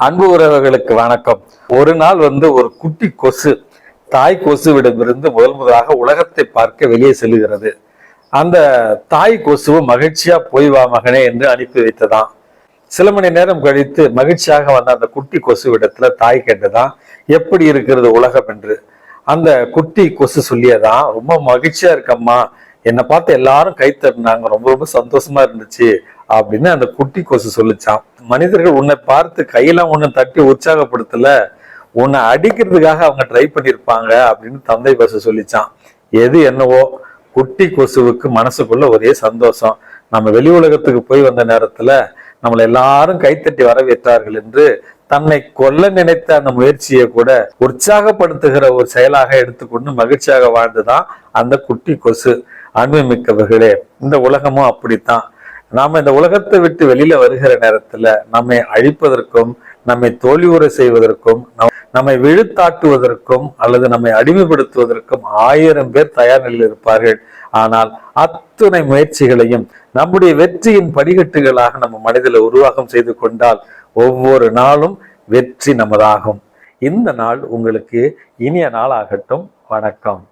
அன்பு உறவுகளுக்கு வணக்கம். ஒரு நாள் ஒரு குட்டி கொசு தாய் கொசுவிடமிருந்து முதலாக உலகத்தை பார்க்க வெளியே செல்லுகிறது. அந்த தாய் கொசுவு மகிழ்ச்சியா போய் வா மகனே என்று அனுப்பி வைத்ததாம். சில மணி நேரம் கழித்து மகிழ்ச்சியாக வந்த அந்த குட்டி கொசுவிடத்துல தாய் கேட்டதான், எப்படி இருக்கிறது உலகம் என்று. அந்த குட்டி கொசு சொல்லியதான், ரொம்ப மகிழ்ச்சியா இருக்கம்மா, என்னை பார்த்து எல்லாரும் கை தட்டினாங்க, ரொம்ப ரொம்ப சந்தோஷமா இருந்துச்சு அப்படின்னு அந்த குட்டி கொசு சொல்லிச்சான். மனிதர்கள் உன்னை பார்த்து கையெல்லாம் ஒண்ணு தட்டி உற்சாகப்படுத்தல, உன்னை அடிக்கிறதுக்காக அவங்க ட்ரை பண்ணிருப்பாங்க அப்படின்னு தந்தை கொசு சொல்லிச்சான். எது என்னவோ குட்டி கொசுவுக்கு மனசுக்குள்ள ஒரே சந்தோஷம். நம்ம வெளி உலகத்துக்கு போய் வந்த நேரத்துல நம்மளை எல்லாரும் கைத்தட்டி வரவேற்றார்கள் என்று தன்னை கொல்ல நினைத்த அந்த முயற்சியை கூட உற்சாகப்படுத்துகிற ஒரு செயலாக எடுத்துக்கொண்டு மகிழ்ச்சியாக வாழ்ந்துதான் அந்த குட்டி கொசு. அன்பு மிக்கவர்களே, இந்த உலகமும் அப்படித்தான். நாம இந்த உலகத்தை விட்டு வெளியில வருகிற நேரத்துல நம்மை அழிப்பதற்கும், நம்மை தோல்வியுற செய்வதற்கும், நம்மை விழுத்தாட்டுவதற்கும் அல்லது நம்மை அடிமைப்படுத்துவதற்கும் 1000 பேர் தயார் நிலையில் இருப்பார்கள். ஆனால் அத்துணை முயற்சிகளையும் நம்முடைய வெற்றியின் படிக்கட்டுகளாக நம்ம மனதில் உருவாக்கம் செய்து கொண்டால் ஒவ்வொரு நாளும் வெற்றி நமதாகும். இந்த நாள் உங்களுக்கு இனிய நாள் ஆகட்டும். வணக்கம்.